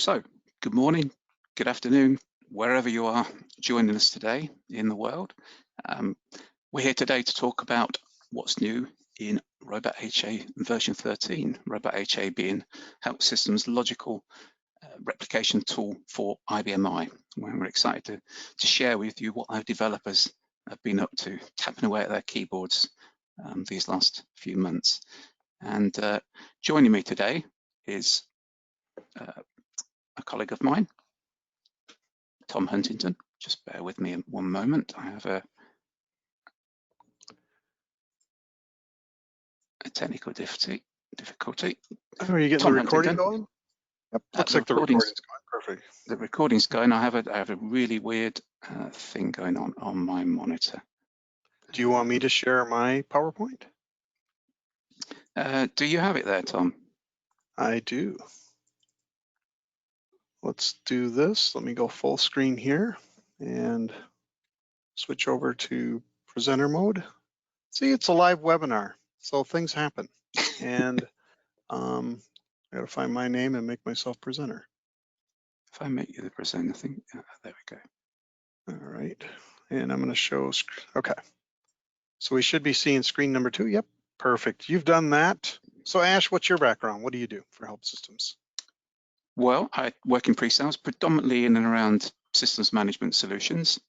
So, good morning, good afternoon, wherever you are joining us today in the world. Um, we're here today to talk about what's new in Robot HA version 13, Robot HA being HelpSystems' logical replication tool for IBMI. We're excited to share with you what our developers have been up to, tapping away at their keyboards these last few months. And joining me today is a colleague of mine, Tom Huntington. Just bear with me one moment. I have a technical difficulty. Oh, are you getting Tom the recording Huntington. going? Yep, looks like the recording's going. Perfect. The recording's going. I have a really weird thing going on my monitor. Do you want me to share my PowerPoint? Do you have it there, Tom? I do. Let's do this. Let me go full screen here and switch over to presenter mode. See, it's a live webinar, so things happen. And I gotta find my name and make myself presenter. If I make you the presenter, I think, there we go. All right, and I'm gonna show, okay. So we should be seeing screen number 2. Yep, perfect. You've done that. So Ash, what's your background? What do you do for HelpSystems? Well, I work in pre-sales, predominantly in and around systems management solutions.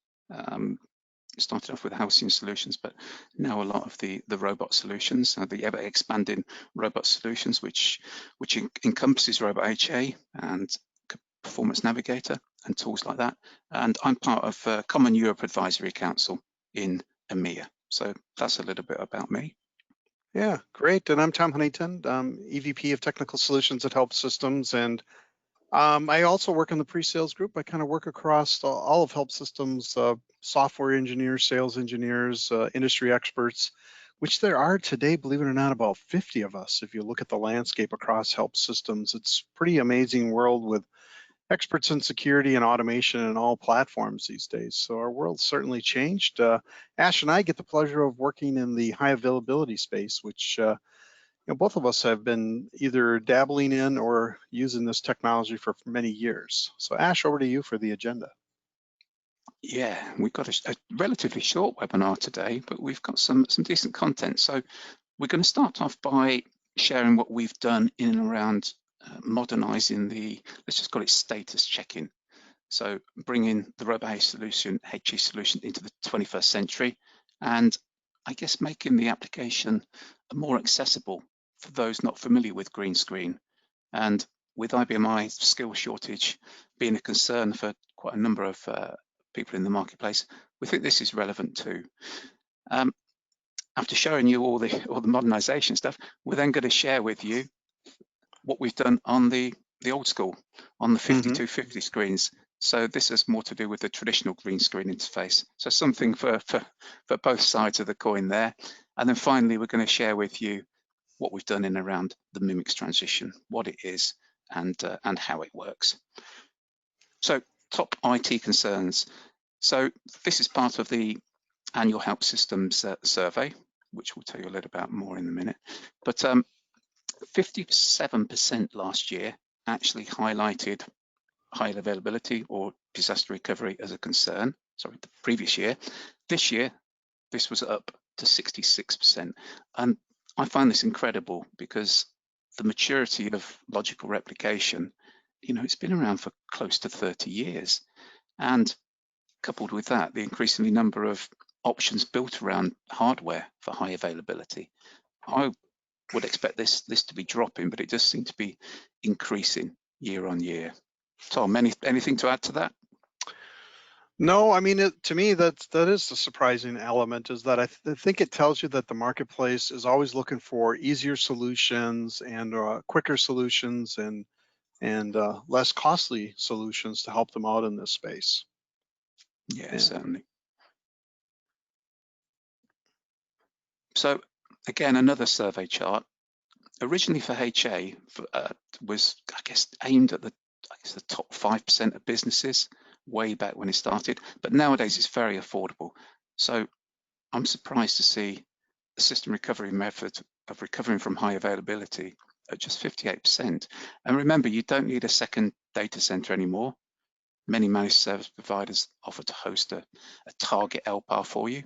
Started off with housing solutions, but now a lot of the robot solutions, the ever expanding robot solutions, which encompasses Robot HA and Performance Navigator and tools like that. And I'm part of Common Europe Advisory Council in EMEA. So that's a little bit about me. Yeah, great. And I'm Tom Huntington, EVP of Technical Solutions at HelpSystems. And I also work in the pre-sales group. I kind of work across all of HelpSystems, software engineers, sales engineers, industry experts, which there are today, believe it or not, about 50 of us. If you look at the landscape across HelpSystems, it's a pretty amazing world with experts in security and automation in all platforms these days. So our world's certainly changed. Ash and I get the pleasure of working in the high availability space, which both of us have been either dabbling in or using this technology for many years. So Ash, over to you for the agenda. Yeah, we've got a relatively short webinar today, but we've got some decent content. So we're going to start off by sharing what we've done in and around modernizing let's just call it status checking. So bringing the Robot HA solution into the 21st century, and I guess making the application more accessible for those not familiar with green screen. And with IBMI skill shortage being a concern for quite a number of people in the marketplace, we think this is relevant too. After showing you all the modernization stuff, we're then going to share with you what we've done on the old school, on the 5250 screens. So this has more to do with the traditional green screen interface. So something for both sides of the coin there. And then finally, we're going to share with you what we've done in around the MIMIX transition, what it is, and how it works. So top IT concerns. So this is part of the annual HelpSystems survey, which we'll tell you a little about more in a minute. But 57% last year actually highlighted high availability or disaster recovery as a concern. Sorry, the previous year. This year, this was up to 66%. And I find this incredible because the maturity of logical replication, it's been around for close to 30 years. And coupled with that, the increasingly number of options built around hardware for high availability. I would expect this to be dropping, but it does seem to be increasing year on year. Tom, anything to add to that? No, I mean, to me, that is the surprising element, is that I think it tells you that the marketplace is always looking for easier solutions and quicker solutions and less costly solutions to help them out in this space. Yeah, certainly. So again, another survey chart. Originally for HA was, I guess, aimed at the top 5% of businesses way back when it started, but nowadays it's very affordable. So I'm surprised to see the system recovery method of recovering from high availability at just 58%. And remember, you don't need a second data center anymore. Many managed service providers offer to host a target LPAR for you,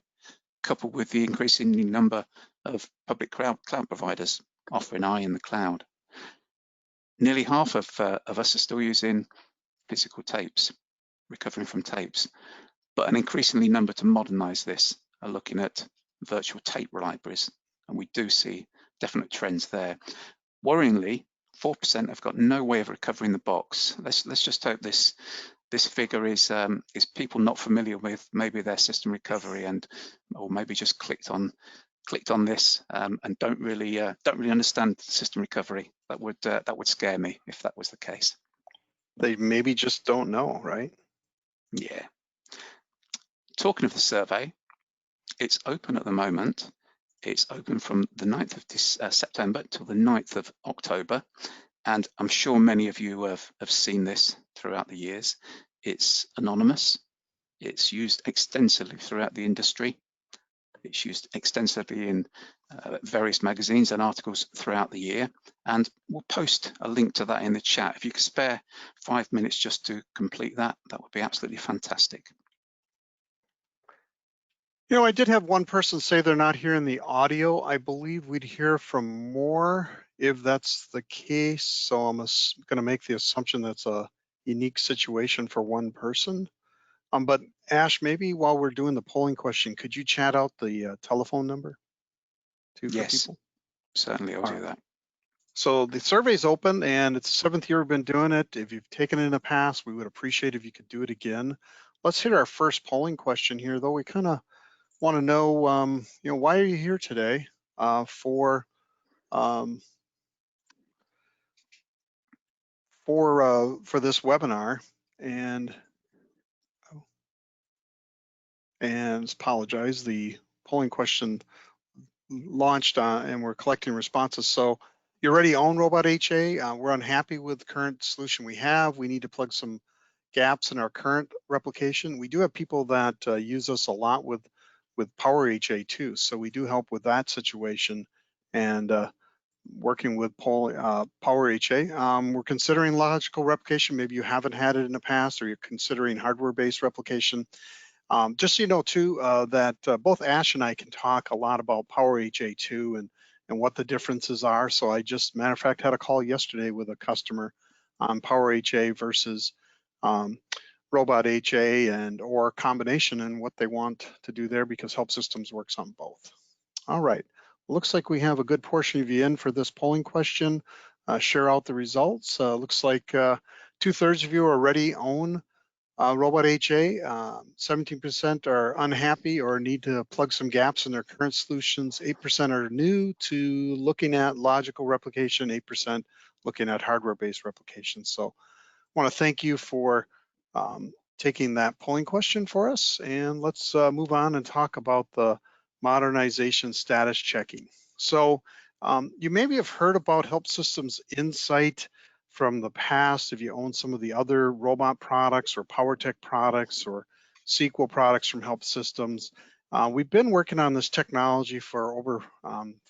coupled with the increasing number of public cloud providers offering eye in the cloud. Nearly half of us are still using physical tapes, recovering from tapes, but an increasingly number to modernize this are looking at virtual tape libraries, and we do see definite trends there. Worryingly, 4% have got no way of recovering the box. Let's just hope this figure is people not familiar with maybe their system recovery, or maybe just clicked on this and don't really understand system recovery. That would scare me if that was the case. They maybe just don't know, right? Yeah. Talking of the survey, it's open at the moment. It's open from the 9th of September till the 9th of October. And I'm sure many of you have seen this throughout the years. It's anonymous. It's used extensively throughout the industry. It's used extensively in various magazines and articles throughout the year. And we'll post a link to that in the chat. If you could spare 5 minutes just to complete that, that would be absolutely fantastic. You know, I did have one person say they're not hearing the audio. I believe we'd hear from more if that's the case. So I'm going to make the assumption that's a unique situation for one person. But Ash, maybe while we're doing the polling question, could you chat out the telephone number too for Yes, people? certainly I'll do that. So the survey's open and it's the 7th year we've been doing it. If you've taken it in the past, we would appreciate if you could do it again. Let's hit our first polling question here, though. We kind of want to know, you know, why are you here today for this webinar? And apologize, the polling question launched and we're collecting responses. So you already own Robot HA. We're unhappy with the current solution we have. We need to plug some gaps in our current replication. We do have people that use us a lot with Power HA too. So we do help with that situation and working with Power HA. We're considering logical replication. Maybe you haven't had it in the past, or you're considering hardware-based replication. Just so you know too, that both Ash and I can talk a lot about Power HA too and what the differences are. So I just, matter of fact, had a call yesterday with a customer on Power HA versus Robot HA or combination and what they want to do there, because HelpSystems works on both. All right, looks like we have a good portion of you in for this polling question. Share out the results. Looks like 2/3 of you already own Robot HA. 17% are unhappy or need to plug some gaps in their current solutions. 8% are new to looking at logical replication. 8% looking at hardware-based replication. So I want to thank you for taking that polling question for us. And let's move on and talk about the modernization status checking. So you maybe have heard about HelpSystems Insight from the past if you own some of the other robot products or PowerTech products or SQL products from HelpSystems. We've been working on this technology for over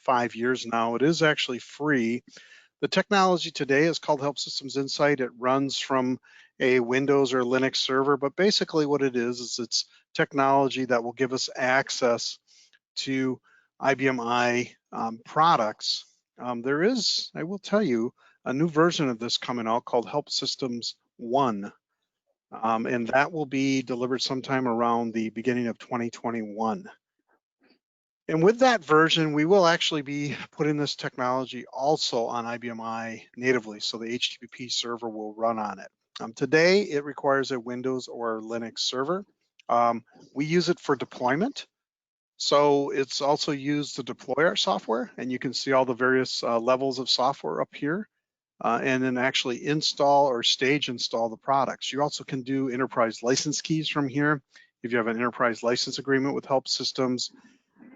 5 years now. It is actually free. The technology today is called HelpSystems Insight. It runs from a Windows or Linux server, but basically what it is it's technology that will give us access to IBM i products. There is, I will tell you, a new version of this coming out called HelpSystems 1, and that will be delivered sometime around the beginning of 2021. And with that version, we will actually be putting this technology also on IBM i natively, so the HTTP server will run on it. Today, it requires a Windows or Linux server. We use it for deployment. So it's also used to deploy our software, and you can see all the various levels of software up here, and then actually install or stage install the products. You also can do enterprise license keys from here. If you have an enterprise license agreement with HelpSystems,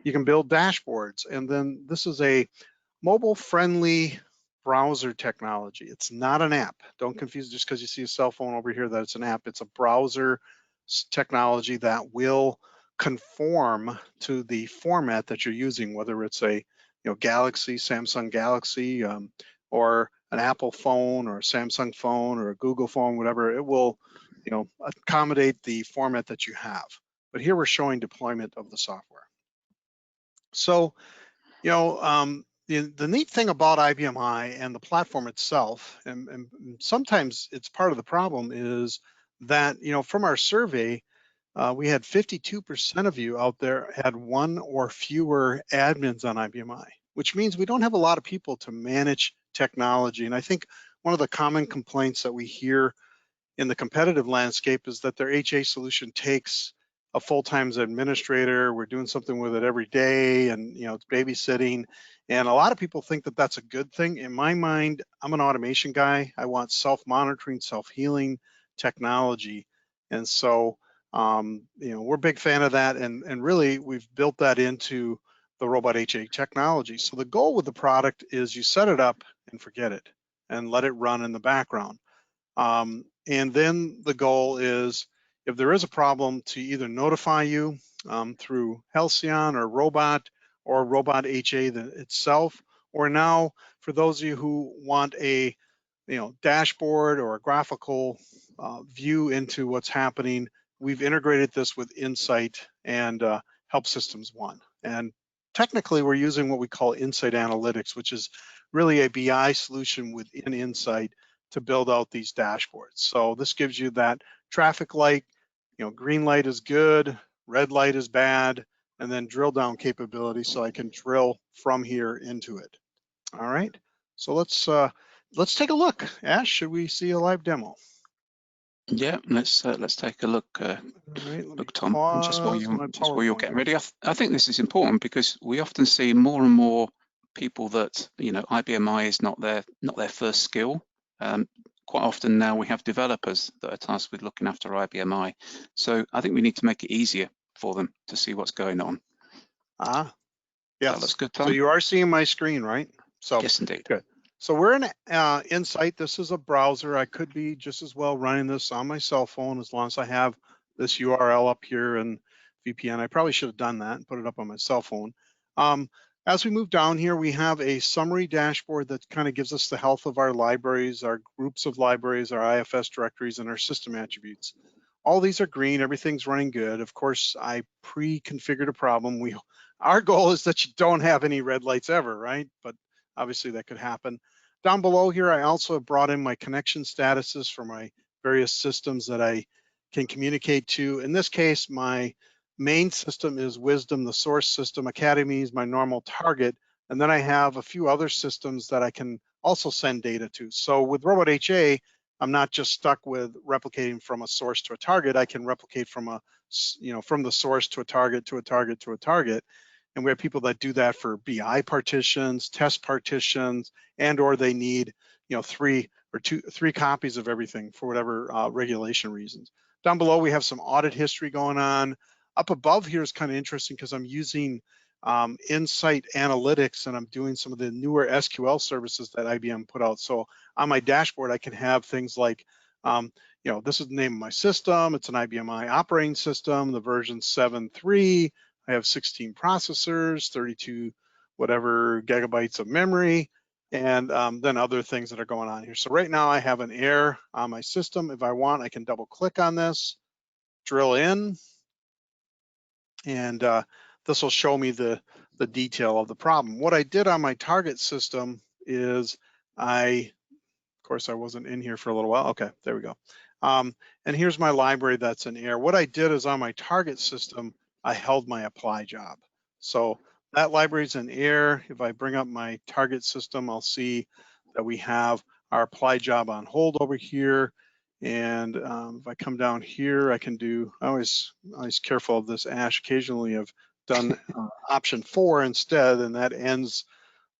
you can build dashboards. And then this is a mobile-friendly browser technology. It's not an app. Don't confuse just because you see a cell phone over here that it's an app. It's a browser technology that will conform to the format that you're using, whether it's a Galaxy, Samsung Galaxy, or an Apple phone or a Samsung phone or a Google phone, whatever, it will, accommodate the format that you have. But here we're showing deployment of the software. So, the neat thing about IBMI and the platform itself, and sometimes it's part of the problem, is that, from our survey, we had 52% of you out there had one or fewer admins on IBMI, which means we don't have a lot of people to manage technology. And I think one of the common complaints that we hear in the competitive landscape is that their HA solution takes a full-time administrator. We're doing something with it every day, and it's babysitting. And a lot of people think that that's a good thing. In my mind, I'm an automation guy. I want self-monitoring, self-healing technology. And so, we're a big fan of that. And really, we've built that into the Robot HA technology. So the goal with the product is you set it up and forget it and let it run in the background. And then the goal is, if there is a problem, to either notify you through Halcyon or Robot HA itself, or now for those of you who want a dashboard or a graphical view into what's happening, we've integrated this with Insight and HelpSystems 1. And technically, we're using what we call Insight Analytics, which is really a BI solution within Insight to build out these dashboards. So this gives you that traffic light, green light is good, red light is bad, and then drill down capability, so I can drill from here into it. All right, so let's take a look. Ash, should we see a live demo? Yeah, let's take a look. All right, Look, Tom, and just while you're getting ready, I think this is important because we often see more and more people that IBMI is not their first skill. Quite often now we have developers that are tasked with looking after IBMI. So I think we need to make it easier for them to see what's going on. Yes. That looks good, Tom. So you are seeing my screen, right? So yes, indeed. Good. So we're in Insight. This is a browser. I could be just as well running this on my cell phone as long as I have this URL up here and VPN. I probably should have done that and put it up on my cell phone. As we move down here, we have a summary dashboard that kind of gives us the health of our libraries, our groups of libraries, our IFS directories, and our system attributes. All these are green, everything's running good. Of course, I pre-configured a problem. Our goal is that you don't have any red lights ever, right? But obviously that could happen. Down below here, I also have brought in my connection statuses for my various systems that I can communicate to. In this case, my main system is Wisdom, the source system. Academy is my normal target. And then I have a few other systems that I can also send data to. So with Robot HA, I'm not just stuck with replicating from a source to a target. I can replicate from from the source to a target to a target to a target. And we have people that do that for BI partitions, test partitions, or they need three copies of everything for whatever regulation reasons. Down below, we have some audit history going on. Up above here is kind of interesting because I'm using Insight Analytics, and I'm doing some of the newer SQL services that IBM put out. So on my dashboard, I can have things like, this is the name of my system. It's an IBMI operating system, the version 7.3. I have 16 processors, 32 whatever gigabytes of memory, and then other things that are going on here. So right now I have an error on my system. If I want, I can double click on this, drill in, and this will show me the detail of the problem. What I did on my target system is of course I wasn't in here for a little while. Okay, there we go. And here's my library that's an error. What I did is on my target system, I held my apply job. So that library is an error. If I bring up my target system, I'll see that we have our apply job on hold over here. And if I come down here, I can do, I'm always careful of this, Ash. Occasionally I've done option 4 instead, and that ends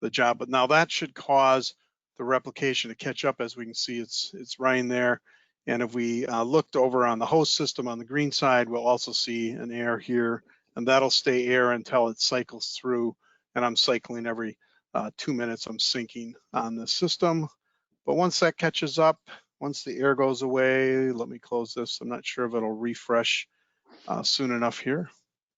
the job. But now that should cause the replication to catch up. As we can see, it's running there. And if we looked over on the host system on the green side, we'll also see an error here, and that'll stay error until it cycles through. And I'm cycling every 2 minutes, I'm syncing on the system. But once that catches up, once the error goes away, let me close this. I'm not sure if it'll refresh soon enough here.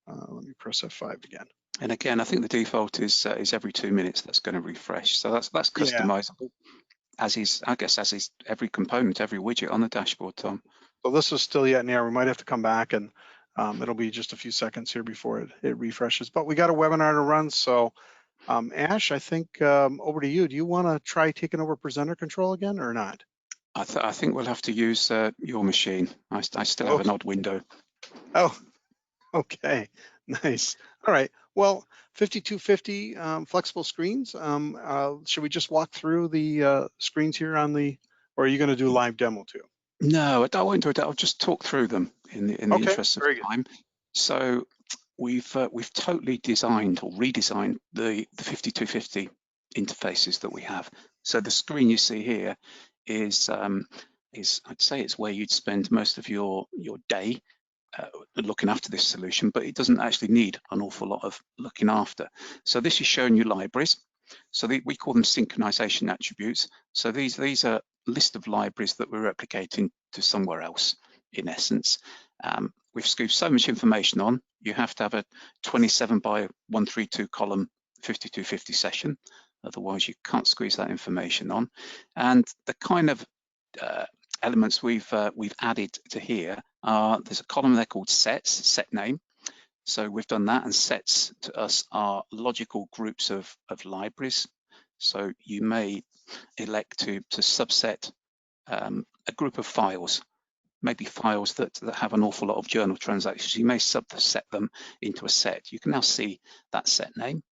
Let me press F5 again. And again, I think the default is every 2 minutes that's going to refresh. So that's Yeah. customizable, as is, I guess, as is every component, every widget on the dashboard, Tom. So this is still yet in error. We might have to come back, and it'll be just a few seconds here before it refreshes. But we got a webinar to run, so Ash, I think over to you. Do you want to try taking over presenter control again or not? I think we'll have to use your machine. I still have an odd window. Oh, okay, nice. All right. Well, 5250 flexible screens. Should we just walk through the screens here on the, or are you going to do a live demo too? No, I won't do it. I'll just talk through them in the Okay, interest of very good. time. So we've totally designed or redesigned the 5250 interfaces that we have. So the screen you see here is I'd say it's where you'd spend most of your day looking after this solution, but it doesn't actually need an awful lot of looking after. So this is showing you libraries. So we call them synchronization attributes. So these are a list of libraries that we're replicating to somewhere else, in essence. We've scooped so much information on, you have to have a 27 by 132 column 5250 session. Otherwise, you can't squeeze that information on. And the kind of elements we've added to here are, there's a column there called sets, set name. So we've done that, and sets to us are logical groups of libraries. So you may elect to subset a group of files, maybe files that have an awful lot of journal transactions. You may subset them into a set. You can now see that set name.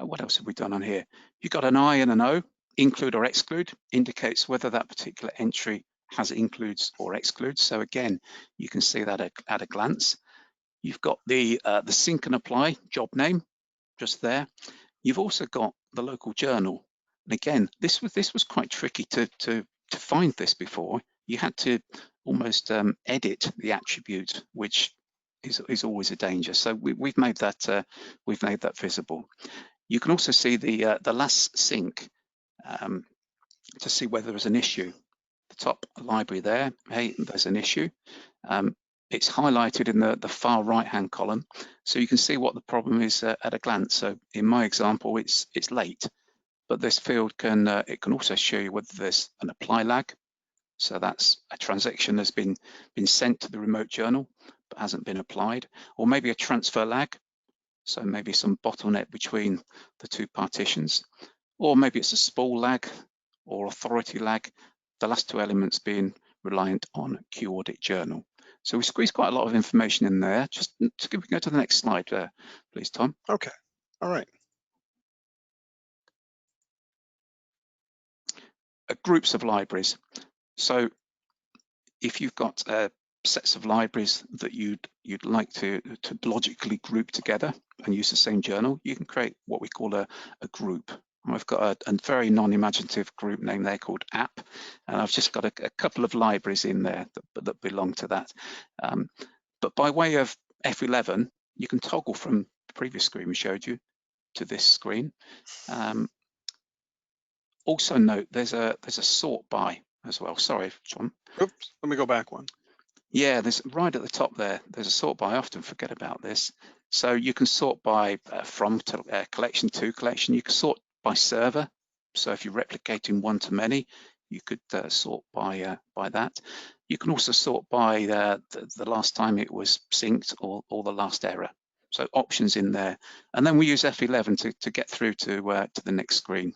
What else have we done on here? You've got an I and an O, include or exclude, indicates whether that particular entry has includes or excludes. So again, you can see that at a glance. You've got the sync and apply job name just there. You've also got the local journal. And again, this was quite tricky to find this before. You had to almost edit the attribute, which is always a danger. So we've made that visible. You can also see the last sync to see whether there's an issue. The top library there, hey, there's an issue. It's highlighted in the far right-hand column, so you can see what the problem is at a glance. So in my example, it's late, but this field can also show you whether there's an apply lag. So that's a transaction has been sent to the remote journal but hasn't been applied, or maybe a transfer lag. So maybe some bottleneck between the two partitions, or maybe it's a spool lag or authority lag, the last two elements being reliant on Q audit journal. So we squeeze quite a lot of information in there. Just can we go to the next slide there, please, Tom? Okay, all right. Groups of libraries. So if you've got sets of libraries that you'd like to logically group together and use the same journal, you can create what we call a group. I've got a very non-imaginative group name there called app, and I've just got a couple of libraries in there that belong to that. But by way of F11, you can toggle from the previous screen we showed you to this screen. Also note there's a sort by as well. Sorry, John. Oops, let me go back one. Yeah, there's right at the top there, there's a sort by. I often forget about this. So you can sort by from to collection to collection. You can sort by server. So if you're replicating one to many, you could sort by that. You can also sort by the last time it was synced or the last error. So options in there. And then we use F11 to get through to the next screen.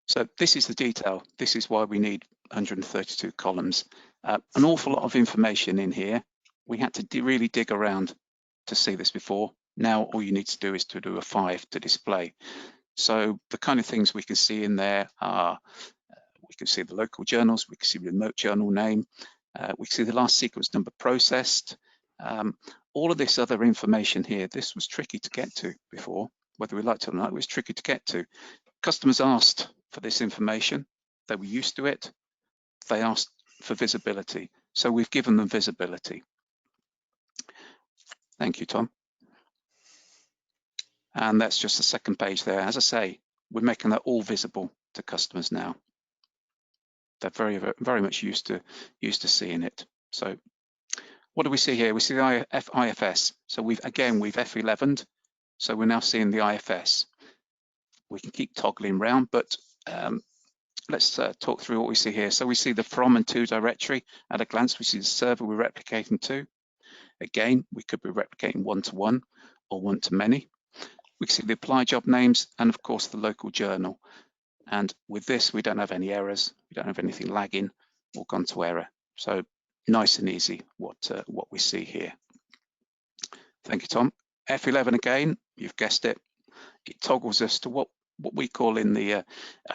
So this is the detail. This is why we need 132 columns. An awful lot of information in here. We had to really dig around to see this before. Now all you need to do is to do a 5 to display. So the kind of things we can see in there are, we can see the local journals, we can see the remote journal name, we can see the last sequence number processed. All of this other information here, this was tricky to get to before, whether we liked it or not, it was tricky to get to. Customers asked for this information, they were used to it, they asked for visibility, so we've given them visibility. Thank you, Tom. And that's just the second page there. As I say, we're making that all visible to customers now. They're very much used to seeing it. So what do we see here? We see the IFS. So we've F11'd, so we're now seeing the IFS. We can keep toggling around, but let's talk through what we see here. So we see the from and to directory. At a glance, we see the server we're replicating to. Again, we could be replicating one-to-one or one-to-many. We can see the apply job names and, of course, the local journal. And with this, we don't have any errors. We don't have anything lagging or gone to error. So nice and easy what we see here. Thank you, Tom. F11 again, you've guessed it. It toggles us to what we call in the, I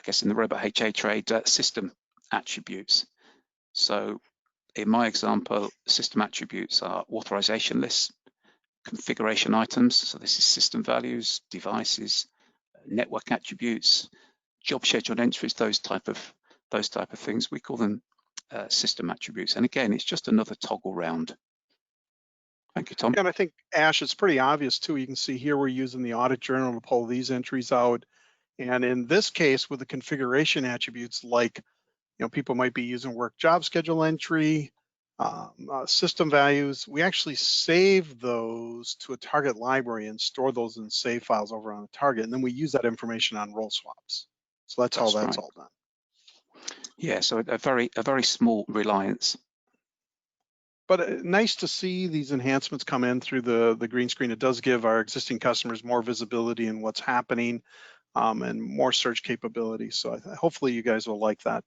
guess in the Robot HA trade, system attributes. So in my example, system attributes are authorization lists, configuration items. So this is system values, devices, network attributes, job scheduled entries, those type of things. We call them system attributes. And again, it's just another toggle round. Thank you, Tom. And I think, Ash, it's pretty obvious too. You can see here we're using the audit journal to pull these entries out. And in this case, with the configuration attributes, like, people might be using work job schedule entry, system values, we actually save those to a target library and store those in save files over on the target. And then we use that information on role swaps. So that's all right. all done. Yeah, so a very small reliance. But nice to see these enhancements come in through the green screen. It does give our existing customers more visibility in what's happening and more search capability. So hopefully you guys will like that.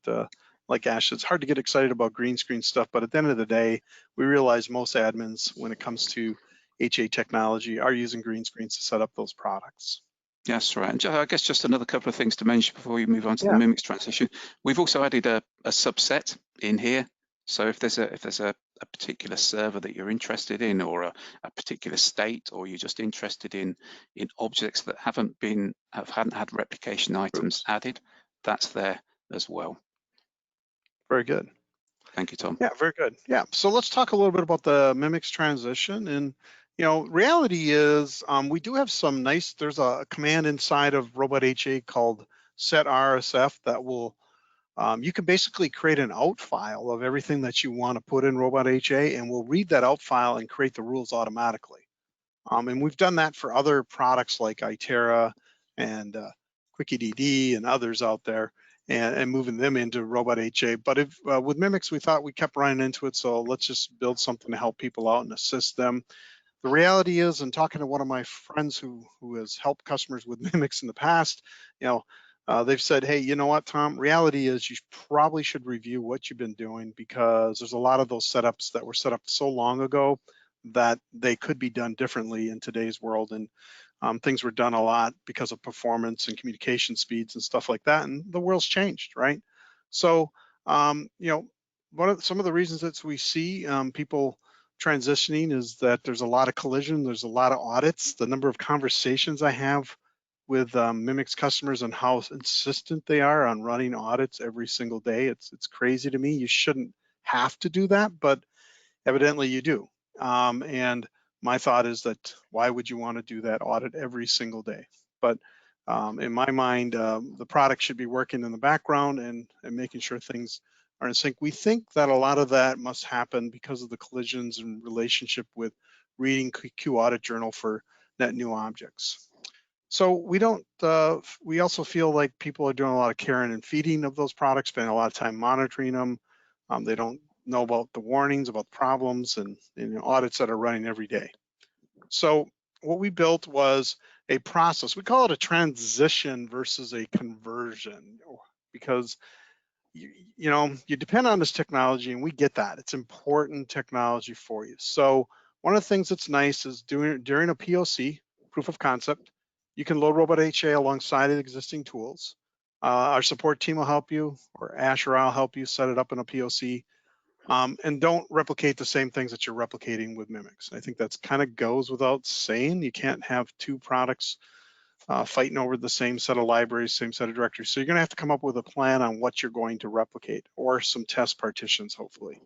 Like Ash, it's hard to get excited about green screen stuff, but at the end of the day, we realize most admins, when it comes to HA technology, are using green screens to set up those products. That's right. And I guess just another couple of things to mention before we move on to the MIMIX transition. We've also added a subset in here. So if there's a particular server that you're interested in, or a particular state, or you're just interested in objects that hadn't had replication items added, that's there as well. Very good. Thank you, Tom. Yeah, very good. Yeah, so let's talk a little bit about the MIMIX transition. And reality is we do have some nice, there's a command inside of Robot HA called set RSF that will, you can basically create an out file of everything that you want to put in Robot HA, and we'll read that out file and create the rules automatically. And we've done that for other products like Itera and QuickEDD and others out there, and moving them into Robot HA. But if with MIMIX, we thought we kept running into it, so let's just build something to help people out and assist them. The reality is, and talking to one of my friends who has helped customers with MIMIX in the past, they've said, hey, you know what, Tom, reality is you probably should review what you've been doing, because there's a lot of those setups that were set up so long ago that they could be done differently in today's world. And things were done a lot because of performance and communication speeds and stuff like that. And the world's changed, right? So, some of the reasons that we see people transitioning is that there's a lot of collision, there's a lot of audits. The number of conversations I have with MIMIX customers and how insistent they are on running audits every single day, it's crazy to me. You shouldn't have to do that, but evidently you do. And my thought is that why would you want to do that audit every single day? But in my mind, the product should be working in the background and making sure things are in sync. We think that a lot of that must happen because of the collisions and relationship with reading Q audit journal for net new objects. So we don't, we also feel like people are doing a lot of caring and feeding of those products, spending a lot of time monitoring them. They don't know about the warnings, about problems and audits that are running every day. So what we built was a process. We call it a transition versus a conversion, because you depend on this technology, and we get that. It's important technology for you. So one of the things that's nice is during a POC, proof of concept, you can load Robot HA alongside of existing tools. Our support team will help you, or Ash or I'll help you set it up in a POC. And don't replicate the same things that you're replicating with MIMIX. I think that's kind of goes without saying. You can't have two products fighting over the same set of libraries, same set of directories. So you're gonna have to come up with a plan on what you're going to replicate, or some test partitions, hopefully.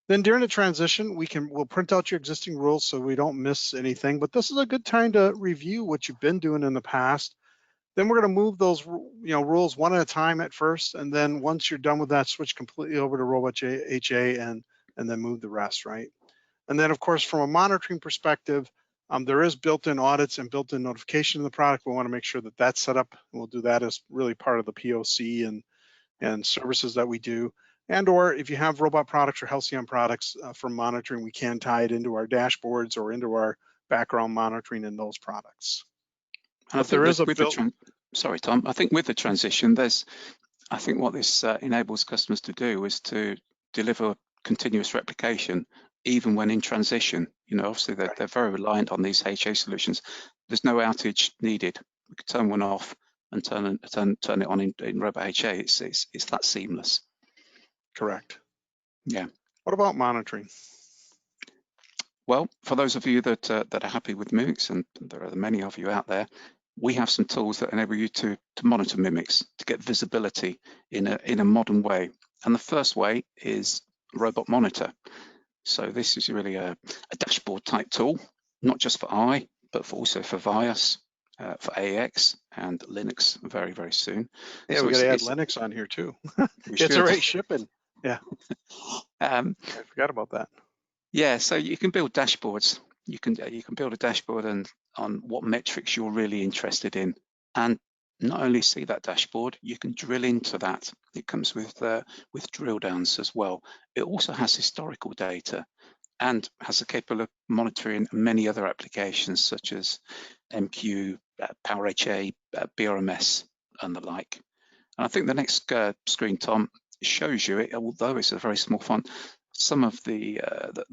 Then during the transition, we'll print out your existing rules so we don't miss anything, but this is a good time to review what you've been doing in the past. Then we're going to move those rules one at a time at first, and then once you're done with that, switch completely over to Robot HA and then move the rest, right? And then of course, from a monitoring perspective, there is built-in audits and built-in notification in the product. We want to make sure that that's set up, and we'll do that as really part of the POC and services that we do. And or if you have robot products or Halcyon products for monitoring, we can tie it into our dashboards or into our background monitoring in those products. And but there is a sorry, Tom, I think with the transition, I think what this enables customers to do is to deliver continuous replication, even when in transition. You know, obviously they're very reliant on these HA solutions. There's no outage needed. We could turn one off and turn it on in Robot HA. It's that seamless. Correct. Yeah. What about monitoring? Well, for those of you that are happy with MIMIX, and there are many of you out there, we have some tools that enable you to monitor MIMIX, to get visibility in a modern way. And the first way is Robot Monitor. So this is really a dashboard type tool, not just for I, but also for Vios, for AX and Linux very, very soon. Yeah, so we got to add Linux on here too. It's already shipping. Yeah. I forgot about that. Yeah, so you can build dashboards. You can build a dashboard on what metrics you're really interested in, and not only see that dashboard, you can drill into that. It comes with drill downs as well. It also has historical data and has the capability of monitoring many other applications such as MQ, Power HA, BRMS, and the like. And I think the next screen, Tom, shows you it, although it's a very small font, some of the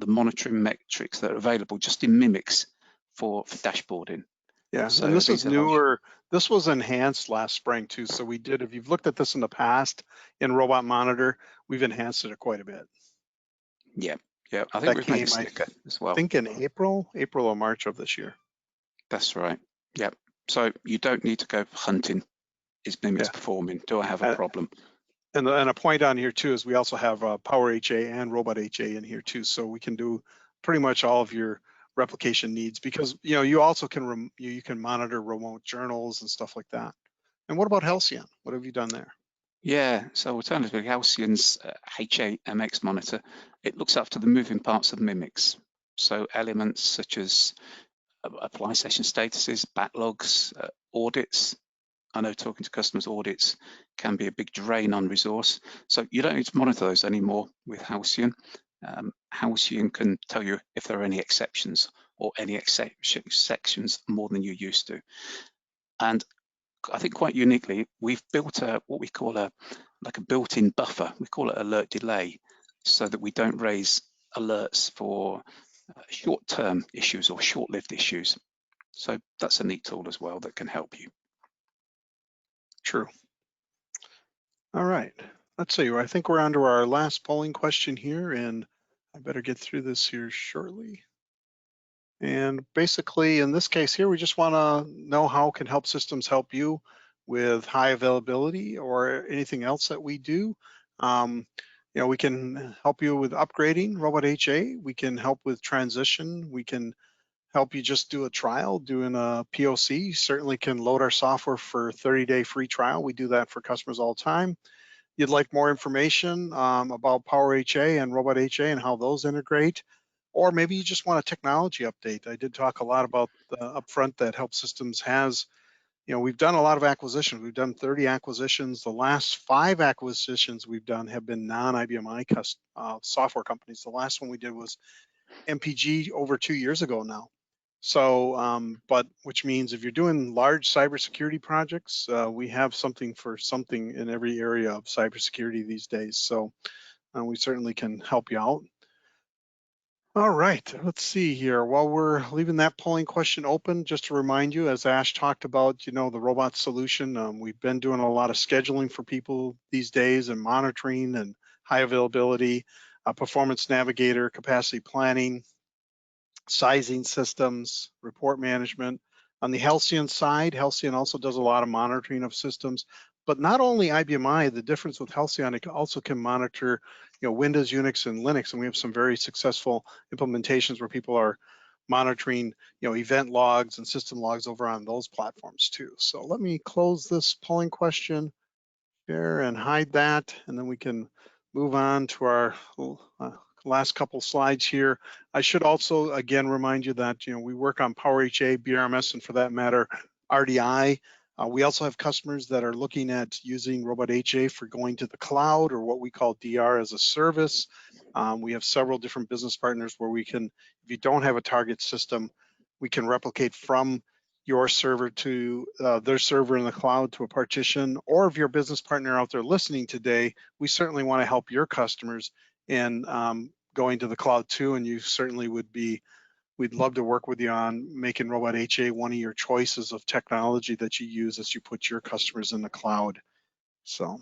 monitoring metrics that are available just in MIMIX for dashboarding. Yeah, so and this is newer. This was enhanced last spring too. So we did, if you've looked at this in the past in Robot Monitor, we've enhanced it quite a bit. Yeah, yeah. I think we've made a sticker as well. I think in April or March of this year. That's right. Yeah. So you don't need to go hunting. Is MIMIX performing? Do I have a problem? And a point on here too is we also have Power HA and Robot HA in here too, so we can do pretty much all of your replication needs, because you also can you can monitor remote journals and stuff like that. And what about Halcyon? What have you done there? Yeah, so alternatively, Halcyon's HA MX monitor, it looks after the moving parts of MIMIX. So elements such as apply session statuses, backlogs, audits. I know talking to customers, audits can be a big drain on resource. So you don't need to monitor those anymore with Halcyon. Halcyon can tell you if there are any exceptions or any sections more than you used to. And I think quite uniquely, we've built what we call a built-in buffer. We call it alert delay, so that we don't raise alerts for short-term issues or short-lived issues. So that's a neat tool as well that can help you. True. All right, let's see. I think we're on to our last polling question here, and I better get through this here shortly. And basically, in this case here, we just want to know how can HelpSystems help you with high availability or anything else that we do. We can help you with upgrading Robot HA. We can help with transition. We can help you just do a trial, doing a POC. Certainly can load our software for 30-day free trial. We do that for customers all the time. You'd like more information about Power HA and Robot HA and how those integrate, or maybe you just want a technology update. I did talk a lot about the upfront that HelpSystems has. We've done a lot of acquisitions. We've done 30 acquisitions. The last 5 acquisitions we've done have been non-IBMI software companies. The last one we did was MPG over 2 years ago now. So, but which means if you're doing large cybersecurity projects, we have something in every area of cybersecurity these days. So we certainly can help you out. All right, let's see here. While we're leaving that polling question open, just to remind you, as Ash talked about, the robot solution, we've been doing a lot of scheduling for people these days and monitoring and high availability, performance navigator, capacity planning, sizing systems, report management. On the Halcyon side, Halcyon also does a lot of monitoring of systems, but not only IBMI. The difference with Halcyon, it also can monitor Windows, Unix, and Linux, and we have some very successful implementations where people are monitoring event logs and system logs over on those platforms too. So let me close this polling question here and hide that, and then we can move on to our last couple slides here. I should also again remind you that we work on Power HA, BRMS, and for that matter, RDI. We also have customers that are looking at using Robot HA for going to the cloud, or what we call DR as a service. We have several different business partners where we can, if you don't have a target system, we can replicate from your server to their server in the cloud to a partition. Or if you're a business partner out there listening today, we certainly want to help your customers in going to the cloud too, and you certainly would be, we'd love to work with you on making Robot HA one of your choices of technology that you use as you put your customers in the cloud. So,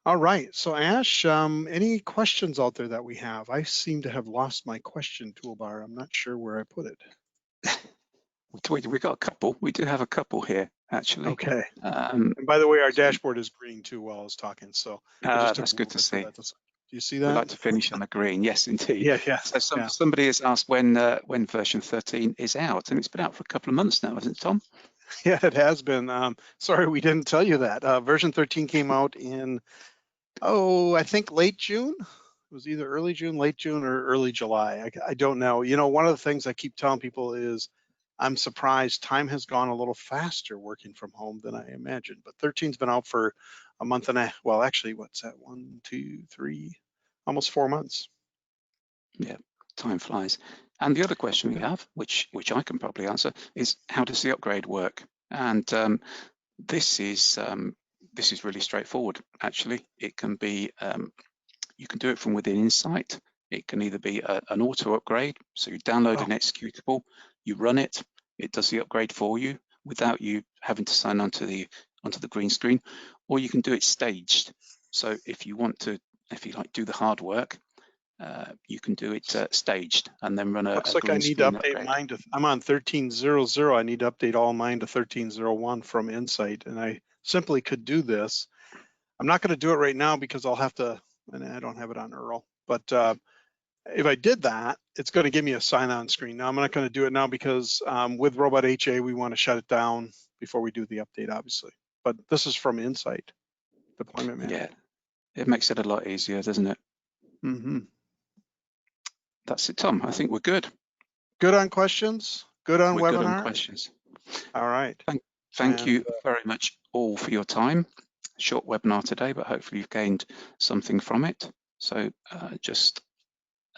all right, so Ash, any questions out there that we have? I seem to have lost my question toolbar. I'm not sure where I put it. We got a couple. We do have a couple here, actually. Okay. And by the way, our dashboard is green too while I was talking, so that's good to see. Do you see that? We like to finish on the green. Yes, indeed. Yeah. So somebody has asked when version 13 is out, and it's been out for a couple of months now, hasn't it, Tom? Yeah, it has been. Sorry, we didn't tell you that. Version 13 came out in, I think late June. It was either early June, late June, or early July. I don't know. One of the things I keep telling people is I'm surprised time has gone a little faster working from home than I imagined. But 13's been out for a month and a, well, actually, what's that? 1, 2, 3, almost 4 months. Yeah, time flies. And the other question we have, which I can probably answer, is how does the upgrade work? And this is really straightforward. Actually, it can be you can do it from within Insight. It can either be an auto upgrade, so you download an executable, you run it, it does the upgrade for you without you having to sign onto the green screen, or you can do it staged. So if you like do the hard work, you can do it staged and then run Looks like I need to update mine to, I'm on 13.0.0. I need to update all mine to 13.0.1 from Insight, and I simply could do this. I'm not going to do it right now because I'll have to, and I don't have it on URL, but if I did that, it's going to give me a sign-on screen. Now I'm not going to do it now because with Robot HA, we want to shut it down before we do the update, obviously. But this is from Insight, deployment manager. Yeah, it makes it a lot easier, doesn't it? Mm-hmm. That's it, Tom. I think we're good. Good on questions? Good on webinar? Good on questions. All right. Thank you very much all for your time. Short webinar today, but hopefully you've gained something from it. So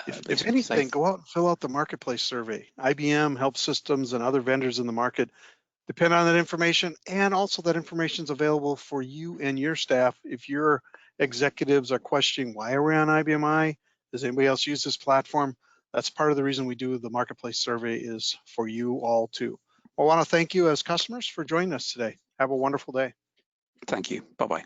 if anything, go out and fill out the marketplace survey. IBM, HelpSystems, and other vendors in the market depend on that information, and also that information is available for you and your staff. If your executives are questioning, why are we on IBM I? Does anybody else use this platform? That's part of the reason we do the marketplace survey, is for you all too. I want to thank you as customers for joining us today. Have a wonderful day. Thank you. Bye-bye.